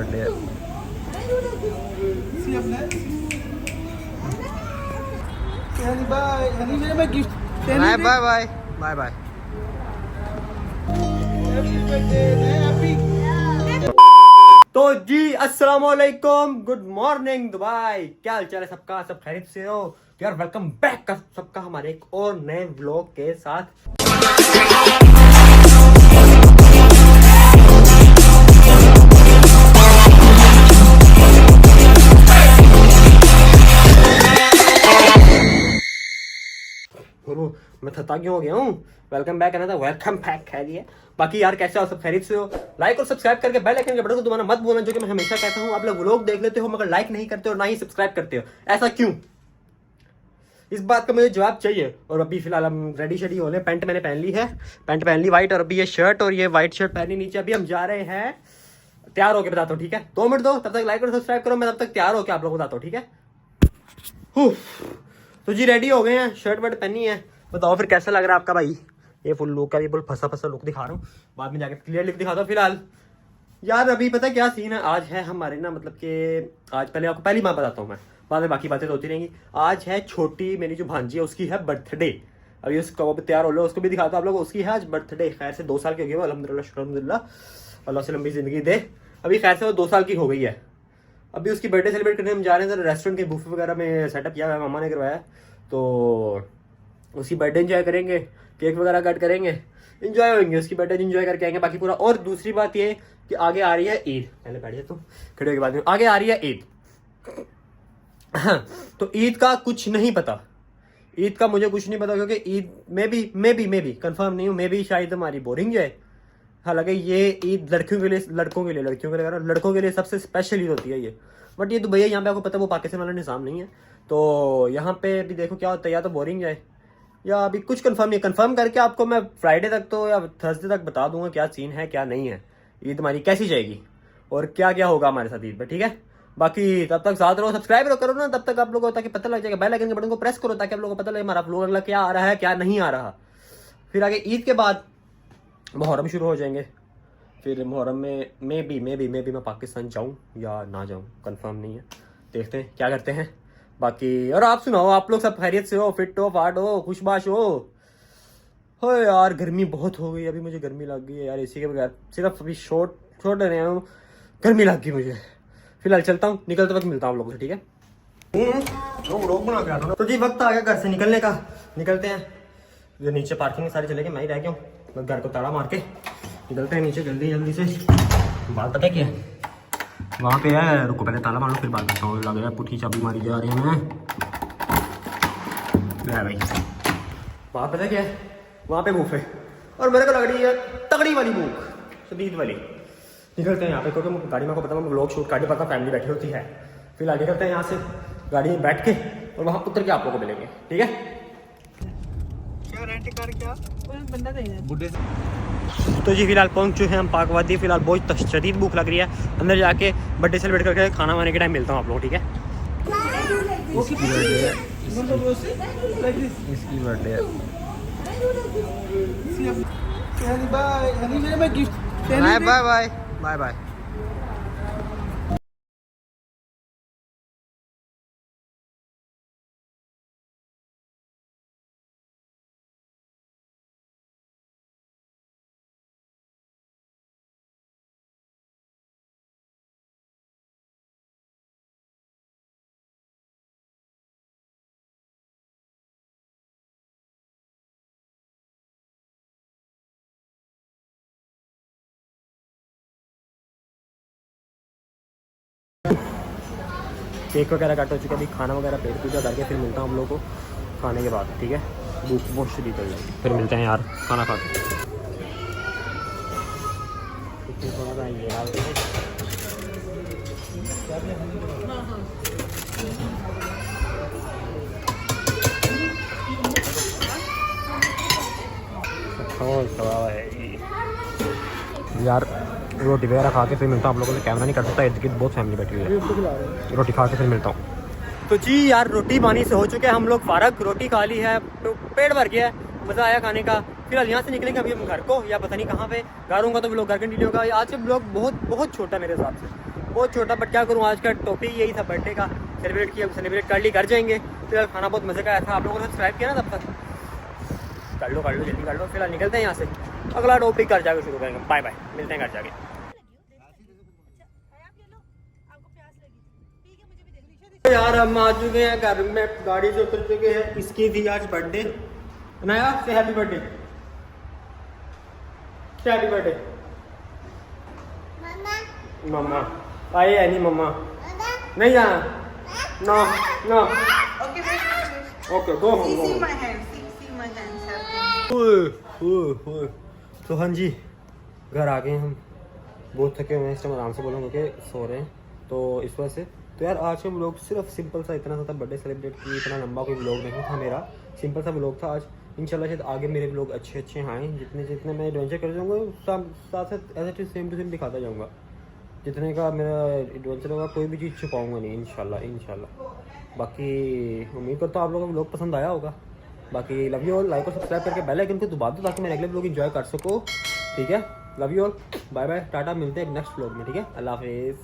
Birthday है। Bye bye bye bye bye. तो जी अस्सलाम वालेकुम, गुड मॉर्निंग दुबई। क्या हाल चाल है सबका? सब खैरियत से हो यार? वेलकम बैक का सबका हमारे एक और नए व्लॉग के साथ। मैं थता क्यों हो गया हूँ? वेलकम बैक कहना था, वेलकम बैक कह दिया। बाकी यार कैसे हो? सब खैरियत से हो? लाइक और सब्सक्राइब करके बेल आइकन के बटन को दबाना मत भूलना, जो कि मैं हमेशा कहता हूँ। आप लोग व्लॉग देख लेते हो मगर लाइक नहीं करते हो, ना ही सब्सक्राइब करते हो, ऐसा क्यों? इस बात का मुझे जवाब चाहिए। और अभी फिलहाल हम रेडी शेडी हो रहे हैं। पैंट मैंने पहन ली है, पैंट पहन ली व्हाइट, और अभी ये शर्ट और ये व्हाइट शर्ट पहनी नीचे। अभी हम जा रहे हैं, तैयार होके बताता हूँ, ठीक है? 2 मिनट दो, तब तक लाइक और सब्सक्राइब करो, मैं तब तक तैयार होके आप लोगों को बताता हूँ, ठीक है? तो जी रेडी हो गए हैं, शर्ट वर्ट पहनी है। बताओ फिर कैसा लग रहा है आपका भाई? ये फुल लुक का, ये फुल फंसा फंसा लुक दिखा रहा हूँ, बाद में जाके क्लियर लुक दिखाता हूँ। फिलहाल यार अभी पता क्या सीन है, आज है हमारे ना, मतलब कि आज पहले आपको पहली बात बताता हूँ मैं, बाद में बाकी बातें तो होती रहेंगी। आज है छोटी मेरी जो भांजी है, उसकी है बर्थडे। अभी उसका वो तैयार हो लो, उसको भी दिखाता हूँ आप लोग। उसकी है आज बर्थडे। खैर से 2 साल की हो गई वो, अल्हम्दुलिल्लाह शुक्र, अल्लाह से लंबी जिंदगी दे। अभी खैर से वो 2 साल की हो गई है। अभी उसकी बर्थडे सेलिब्रेट करने हम जा रहे हैं। रेस्टोरेंट के बुफे वगैरह में सेटअप किया हुआ है, मामा ने करवाया। तो उसकी बर्थडे एंजॉय करेंगे, केक वगैरह कट करेंगे, एंजॉय होंगे, उसकी बर्थडे एंजॉय करके आएंगे। बाकी पूरा। और दूसरी बात ये कि आगे आ रही है ईद। पहले बैठ जाए तुम, खड़े के बाद में आगे आ रही है ईद। तो ईद का कुछ नहीं पता, ईद का मुझे कुछ नहीं पता, क्योंकि ईद में भी कंफर्म नहीं हूँ, मे भी शायद हमारी बोरिंग जाए। हालांकि ये ईद लड़कियों के लिए लड़कों के लिए सबसे स्पेशल ईद होती है ये। बट ये दुबई है, यहाँ पे आपको पता है वो पाकिस्तान वाला निज़ाम नहीं है। तो यहाँ पे भी देखो क्या होता है, या तो बोरिंग जाए या अभी कुछ कंफर्म नहीं है। कंफर्म करके आपको मैं फ्राइडे तक तो या थर्सडे तक बता दूंगा क्या सीन है क्या नहीं है, ईद हमारी कैसी जाएगी और क्या क्या होगा हमारे साथ ईद में, ठीक है? बाकी तब तक साथ रहो, सब्सक्राइब करो ना तब तक आप लोगों को, ताकि पता लग जाएगा। बेल आइकन के बटन को प्रेस करो ताकि आप लोगों को पता लगे हमारा व्लॉग अगला क्या आ रहा है क्या नहीं आ रहा। फिर आगे ईद के बाद मुहर्रम शुरू हो जाएंगे। फिर मुहर्रम में मे बी मैं पाकिस्तान जाऊँ या ना जाऊँ, कंफर्म नहीं है, देखते हैं क्या करते हैं। बाकी और आप सुनाओ, आप लोग सब खैरियत से हो, फिट हो, फाट हो, खुशबाश हो यार गर्मी बहुत हो गई, अभी मुझे गर्मी लग गई है यार, इसी के बगैर सिर्फ अभी छोड़ रहे हैं, गर्मी लग गई मुझे। फिलहाल चलता हूँ, निकलते वक्त मिलता हूँ आप लोगों से, ठीक है? तो जी वक्त आ गया घर से निकलने का, निकलते हैं। जो नीचे पार्किंग में सारी चले गए, मैं ही रह गया हूँ, मैं घर को ताला मार के निकलते हैं नीचे जल्दी से। बात पता क्या है वहाँ पे है, रुको पहले ताला मारो फिर बात करता हूँ। लग रहा है पुठी चाबी मारी जा रही है मैं भाई। वहाँ पता क्या है, वहाँ पे भूख है और मेरे को लग रही है तगड़ी वाली भूख, शदीद वाली। निकलते हैं यहाँ पे, क्योंकि गाड़ी में को पता है व्लॉग शूट गाड़ी पता फैमिली बैठी होती है। फिलहाल निकलते हैं यहाँ से गाड़ी में बैठ के और वहाँ उतर के आप लोगों को मिलेंगे, ठीक है? क्या रेंट कार क्या बंदा बुढ़े। तो जी फिलहाल पहुंच चुके हैं हम पाकवादी। फिलहाल बहुत शदीद भूख लग रही है, अंदर जाके बर्थडे सेलिब्रेट करके खाना खाने के टाइम मिलता हूँ आप लोग, ठीक है? इसकी बर्थडे है। Bye bye bye bye bye. Cake वगैरह कट हो चुका है, अभी खाना वगैरह पेट पूजा करके फिर मिलता हूँ हम लोगों को खाने के बाद, ठीक है? भूख बहुत शदीद हो जाएगी, फिर मिलते हैं यार खाना खा के। थोड़ा सा ये डालते हैं, यार रोटी वगैरह खा के फिर मिलता हूँ आप लोगों से। कैमरा नहीं कर सकता, इर्द गिर्द बहुत फैमिली बैठी हुई है। रोटी खा के फिर मिलता हूँ। तो जी यार रोटी पानी से हो चुके हैं हम लोग फारग, रोटी खा ली है, पेट भर गया है, मज़ा आया खाने का। फिलहाल यहाँ से निकलेंगे अभी हम घर को, या पता नहीं कहाँ पे। घर होगा तो ब्लॉग घर कंटिन्यू होगा। आज के ब्लॉग बहुत छोटा है मेरे हिसाब से, बहुत छोटा, बट क्या करूँ, आज का टॉपिक यही था बर्थडे का, सेलिब्रेट किया, सेलिब्रेट कर ली, कर जाएंगे। फिलहाल खाना बहुत मज़े का आया था, आप लोगों ने सब्सक्राइब किया ना तब तक, कर लो जल्दी कर लो। फिलहाल निकलते हैं यहाँ से, अगला टॉपिक घर जाके शुरू करेंगे। बाय बाय, मिलते हैं घर जाके। यार हम आ चुके हैं घर में, गाड़ी से उतर चुके हैं। इसकी थी आज बर्थडे, नया से हैप्पी बर्थडे, हैप्पी बर्थडे मम्मा। आए है नहीं मम्मा, नहीं जाना, no no, okay go home. तो हाँ जी, घर आ गए हम, बहुत थके हुए हैं इस टाइम, आराम से बोलूँगा क्योंकि सो रहे हैं, तो इस वजह से। तो यार आज का व्लॉग सिर्फ सिंपल सा इतना सा था, बर्थडे सेलिब्रेट की, इतना लंबा कोई व्लॉग नहीं था मेरा, सिंपल सा व्लॉग था आज। इंशाल्लाह शायद आगे मेरे व्लॉग अच्छे अच्छे आएँ, जितने जितने मैं एडवेंचर कर जाऊँगा साथ साथ ऐसे सेम टू सेम दिखाता जाऊँगा। जितने का मेरा एडवेंचर होगा कोई भी चीज़ छुपाऊँगा नहीं, इंशाल्लाह। बाकी उम्मीद करता हूँ आप लोगों को व्लॉग पसंद आया होगा। बाकी लव यू ऑल, लाइक और सब्सक्राइब करके बेल आइकन को दबा दो ताकि मैं अगले व्लॉग एंजॉय कर सकूँ। ठीक है, love you all, bye bye, tata, मिलते हैं नेक्स्ट व्लॉग में। ठीक है, अल्लाह हाफिज़।